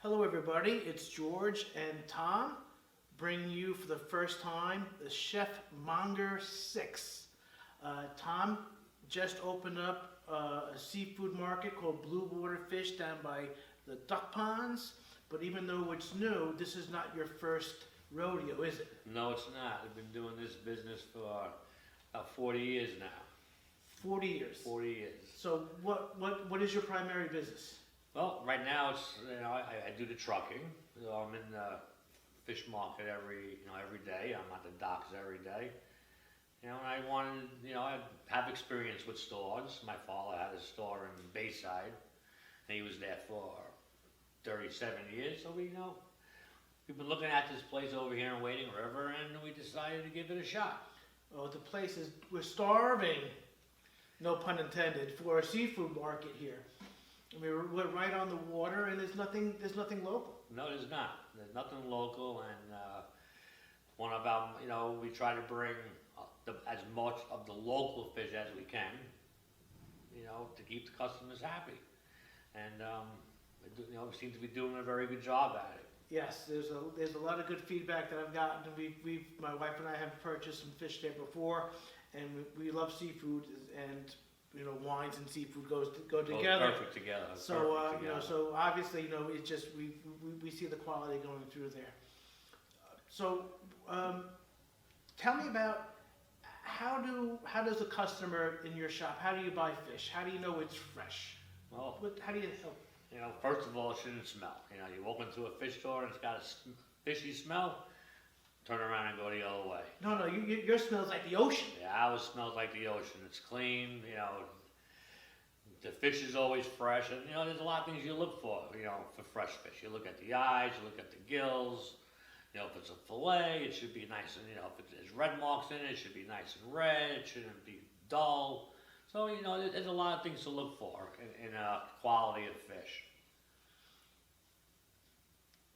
Hello everybody, it's George and Tom bringing you for the first time the Fish Monger Six. Tom just opened up a seafood market called Blue Water Fish down by the duck ponds, but even though it's new, this is not your first rodeo, is it? No, it's not. I've been doing this business for about 40 years now. 40 years. 40 years. So what is your primary business? Well, right now it's I do the trucking. So I'm in the fish market every day. I'm at the docks every day. And I wanted I have experience with stores. My father had a store in Bayside, and he was there for 37 years. So we've been looking at this place over here in Wading River, and we decided to give it a shot. Oh, the place is, we're starving, no pun intended, for a seafood market here. I mean, we're right on the water, and there's nothing local. No, there's not. There's nothing local, and we try to bring as much of the local fish as we can, to keep the customers happy. And we seem to be doing a very good job at it. Yes, there's a lot of good feedback that I've gotten. My wife and I have purchased some fish there before, and we love seafood, and wines and seafood go together. Perfect together. So obviously, it's just we see the quality going through there. So, tell me about how does a customer in your shop? How do you buy fish? How do you know it's fresh? Well, how do you help? First of all, it shouldn't smell. You walk into a fish store and it's got a fishy smell. Turn around and go the other way. No, your smells like the ocean. Yeah, ours smells like the ocean. It's clean. The fish is always fresh, and there's a lot of things you look for. For fresh fish, you look at the eyes, you look at the gills. If it's a fillet, it should be nice, and if there's red marks in it, it should be nice and red. It shouldn't be dull. So there's a lot of things to look for in quality of fish.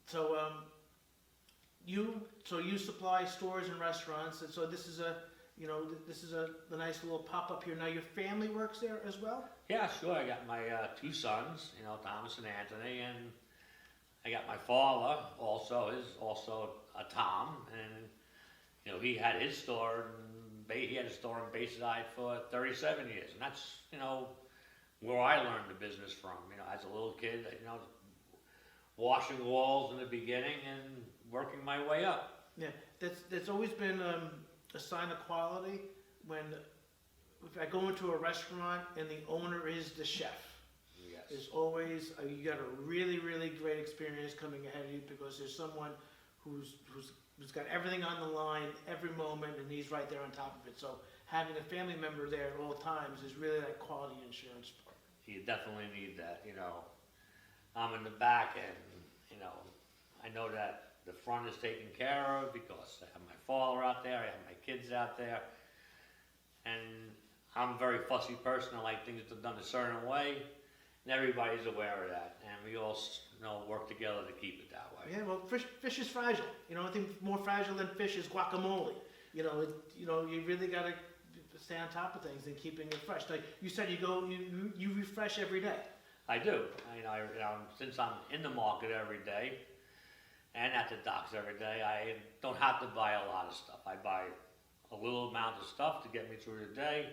So you supply stores and restaurants, and so this is a nice little pop-up here. Now your family works there as well? Yeah, sure. I got my two sons, Thomas and Anthony, and I got my father is also a Tom, and he had his store. He had a store in Bayside for 37 years, and that's where I learned the business from. As a little kid, washing walls in the beginning and working my way up. Yeah, that's always been a sign of quality. If I go into a restaurant and the owner is the chef, yes, there's always you got a really great experience coming ahead of you, because there's someone who's got everything on the line every moment, and he's right there on top of it. So having a family member there at all times is really like quality insurance. You definitely need that. I'm in the back, and I know that the front is taken care of because I have my father out there, I have my kids out there, and I'm a very fussy person. I like things done a certain way, and everybody's aware of that, and we all work together to keep it that way. Yeah, well, fish is fragile. I think more fragile than fish is guacamole. You really got to stay on top of things and keeping it fresh. Like you said, you refresh every day. I do. Since I'm in the market every day and at the docks every day, I don't have to buy a lot of stuff. I buy a little amount of stuff to get me through the day.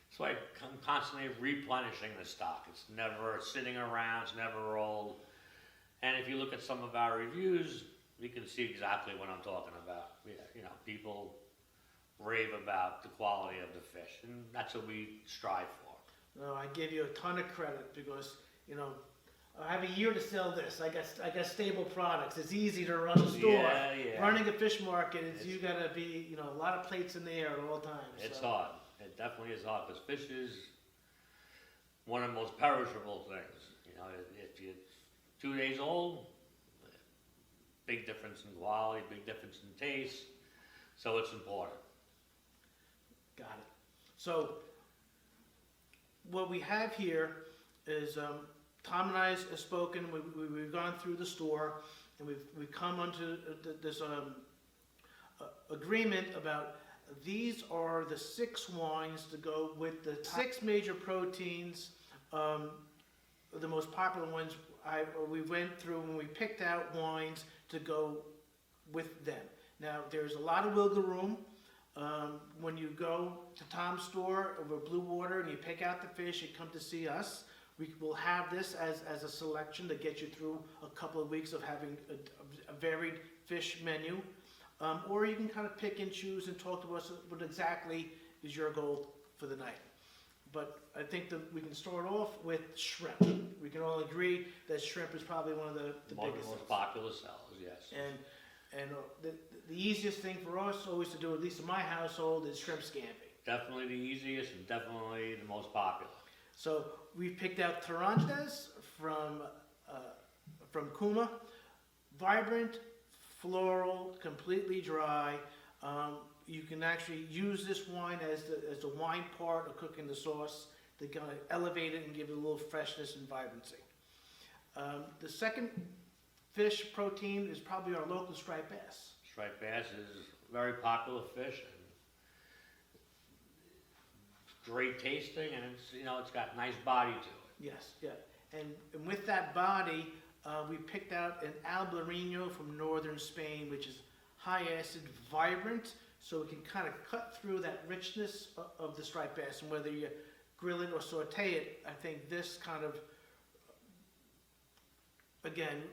So I'm constantly replenishing the stock. It's never sitting around. It's never old. And if you look at some of our reviews, you can see exactly what I'm talking about. People rave about the quality of the fish, and that's what we strive for. No, I give you a ton of credit because I have a year to sell this. I got stable products. It's easy to run a store. Yeah. Running a fish market is you got to be a lot of plates in the air at all times. It's hard. It definitely is hard, because fish is one of the most perishable things. If you're 2 days old, big difference in quality, big difference in taste. So it's important. Got it. So what we have here is Tom and I have spoken. We've gone through the store, and we've come onto this agreement about these are the 6 wines to go with the 6 major proteins, the most popular ones, we went through and we picked out wines to go with them. Now, there's a lot of wiggle room. When you go to Tom's store over Blue Water and you pick out the fish, you come to see us. We will have this as a selection to get you through a couple of weeks of having a varied fish menu. Or you can kind of pick and choose and talk to us what exactly is your goal for the night. But I think that we can start off with shrimp. We can all agree that shrimp is probably one of the biggest. Most popular sellers, yes. And the easiest thing for us always to do, at least in my household, is shrimp scampi. Definitely the easiest and definitely the most popular. So we picked out Tarantas from Kuma. Vibrant, floral, completely dry. You can actually use this wine as the wine part of cooking the sauce to kind of elevate it and give it a little freshness and vibrancy. The second fish protein is probably our local striped bass. Striped bass is a very popular fish and great tasting, and it's got nice body to it. Yes, yeah. And with that body, we picked out an Albariño from northern Spain, which is high acid, vibrant, so it can kind of cut through that richness of the striped bass. And whether you grill it or saute it, I think this kind of, again,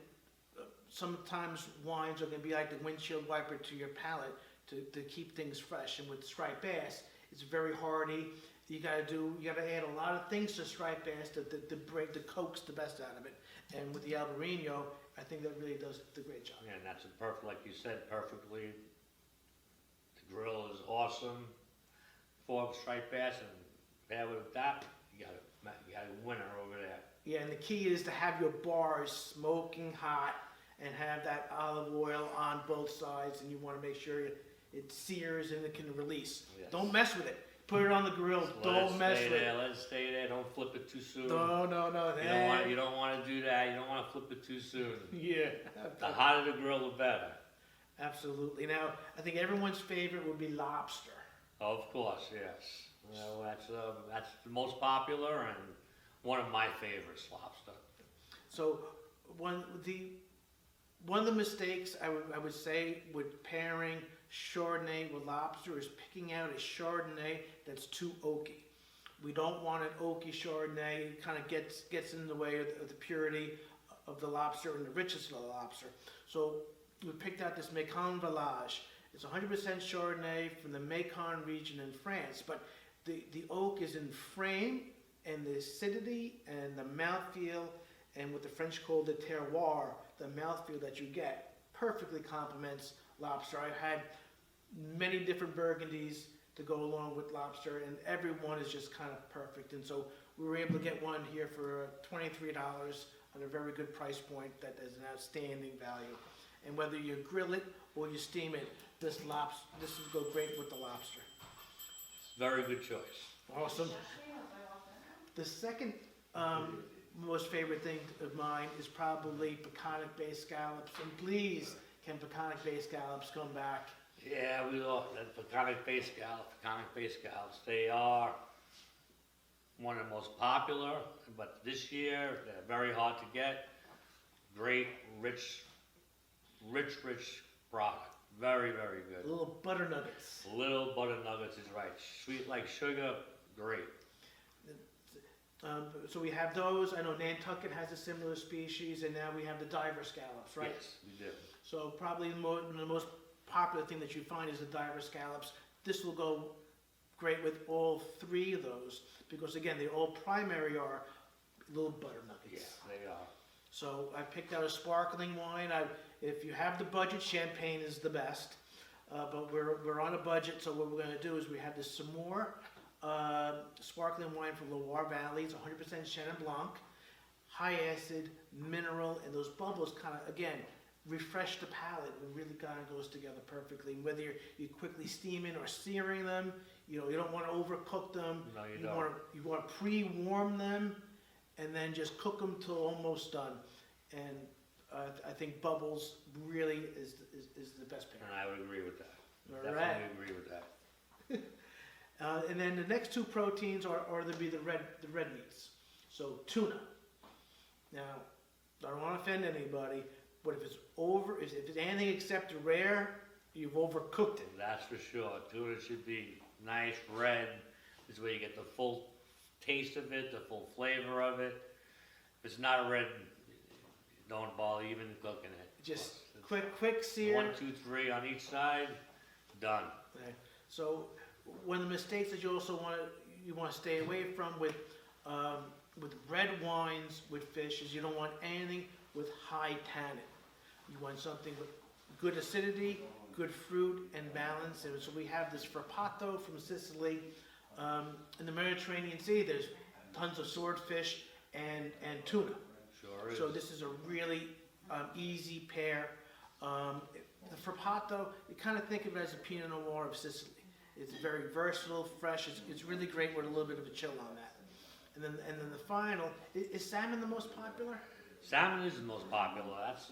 sometimes wines are going to be like the windshield wiper to your palate to keep things fresh. And with striped bass, it's very hearty. You gotta add a lot of things to striped bass to coax the best out of it. And with the Albariño, I think that really does the great job. Yeah, and that's like you said, perfectly. The grill is awesome for striped bass, and pair with that, you got a winner over there. Yeah, and the key is to have your bars smoking hot and have that olive oil on both sides, and you want to make sure it sears and it can release. Yes. Don't mess with it. Put it on the grill. Don't mess with it. Let it stay there. Don't flip it too soon. No. You don't want to do that. You don't want to flip it too soon. Yeah. The hotter the grill, the better. Absolutely. Now, I think everyone's favorite would be lobster. Of course, yes. That's the most popular and one of my favorites, lobster. So, one of the mistakes I would say with pairing Chardonnay with lobster is picking out a Chardonnay that's too oaky. We don't want an oaky Chardonnay. It kind of gets in the way of the purity of the lobster and the richness of the lobster. So we picked out this Macon Village. It's 100% Chardonnay from the Macon region in France, but the oak is in frame, and the acidity and the mouthfeel, and what the French call the terroir, the mouthfeel that you get, perfectly complements lobster. I've had many different burgundies to go along with lobster, and every one is just kind of perfect. And so we were able to get one here for $23 on a very good price point that is an outstanding value. And whether you grill it or you steam it, this will go great with the lobster. Very good choice. Awesome. The second most favorite thing of mine is probably pecanic-based scallops. And please, can pecanic-based scallops come back? Yeah, we love that pecanic-based scallops. They are one of the most popular, but this year they're very hard to get. Great, rich product. Very, very good. Little butter nuggets. Little butter nuggets is right. Sweet like sugar, great. So we have those. I know Nantucket has a similar species, and now we have the diver scallops, right? Yes, we do. So probably the most popular thing that you find is the diver scallops. This will go great with all three of those, because again, they all primary are little butter nuggets. Yes, they are. So I picked out a sparkling wine. If you have the budget, champagne is the best. But we're on a budget, so what we're going to do is we have this Samore sparkling wine from Loire Valley. It's 100% Chenin Blanc, high acid, mineral, and those bubbles kind of, again, refresh the palate. It really kind of goes together perfectly. Whether you're quickly steaming or searing them, you don't want to overcook them. No, you don't. You want to pre-warm them, and then just cook them till almost done. And I think bubbles really is the best pair. And I would agree with that. All Definitely right. agree with that. And then the next two proteins are the red meats. So tuna. Now, I don't want to offend anybody, but if it's anything except rare, you've overcooked it. That's for sure. Tuna should be nice, red. This way you get the full taste of it, the full flavor of it. If it's not red, don't bother even cooking it. Just quick sear. 1, 2, 3 on each side, done. Okay. So one of the mistakes that you also want to stay away from with red wines with fish is you don't want anything with high tannin. You want something with good acidity, good fruit, and balance. And so we have this frappato from Sicily. In the Mediterranean Sea, there's tons of swordfish and tuna. Sure is. So this is a really easy pair. The frappato, you kind of think of it as a Pinot Noir of Sicily. It's very versatile, fresh. It's really great with a little bit of a chill on that. And then the final, is salmon the most popular? Salmon is the most popular. That's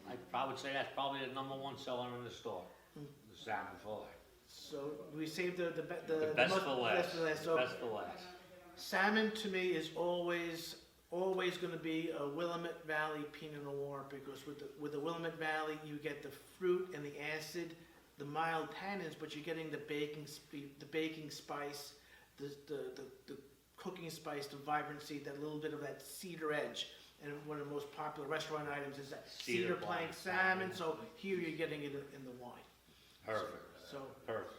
I probably say that's probably the #1 seller in the store. The salmon fillet. So we saved the best most, for last. best for last. So Best for last. salmon to me is always going to be a Willamette Valley Pinot Noir, because with the Willamette Valley you get the fruit and the acid, the mild tannins, but you're getting the baking spice, the cooking spice, the vibrancy, that little bit of that cedar edge. And one of the most popular restaurant items is that cedar plank salmon. So here you're getting it in the wine. Perfect. Perfect.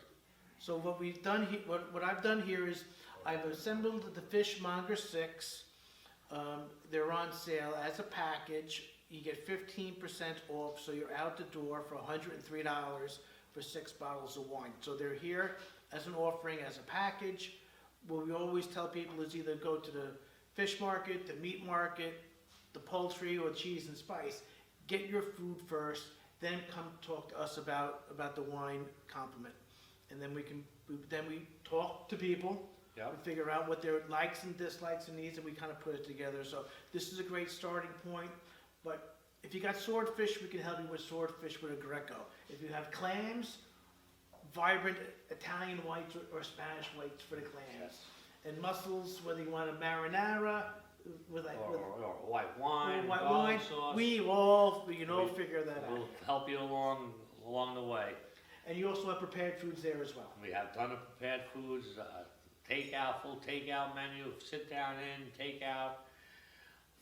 So what we've done here, what I've done here is I've assembled the Fish Monger Six. They're on sale as a package. You get 15% off, so you're out the door for $103 for 6 bottles of wine. So they're here as an offering, as a package. What we always tell people is either go to the fish market, the meat market, the poultry, or cheese and spice. Get your food first, then come talk to us about the wine complement. And then we talk to people. Yep. We figure out what their likes and dislikes and needs, and we kind of put it together. So this is a great starting point. But if you got swordfish, we can help you with swordfish with a Greco. If you have clams, vibrant Italian whites or Spanish whites for the clams. Yes. And mussels, whether you want a marinara with Or white wine, white garlic wine, sauce. we all figure that out. We'll help you along the way. And you also have prepared foods there as well. We have a ton of prepared foods, takeout, full takeout menu, sit down in, takeout,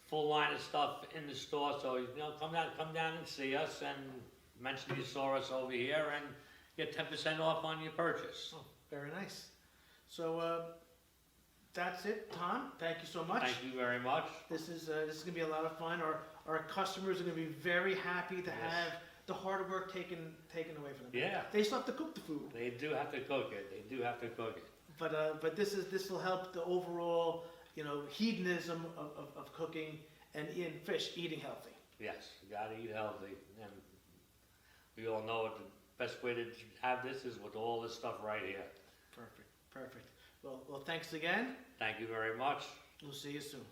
full line of stuff in the store. So come down and see us, and mention you saw us over here, and get 10% off on your purchase. Oh, very nice. So that's it, Tom. Thank you so much. Thank you very much. This is gonna be a lot of fun. Our customers are gonna be very happy to have the hard work taken away from them. Yeah. They still have to cook the food. They do have to cook it. But this will help the overall hedonism of cooking and in fish, eating healthy. Yes, you gotta eat healthy, and we all know it. The best way to have this is with all this stuff right here. Perfect. Well, thanks again. Thank you very much. We'll see you soon.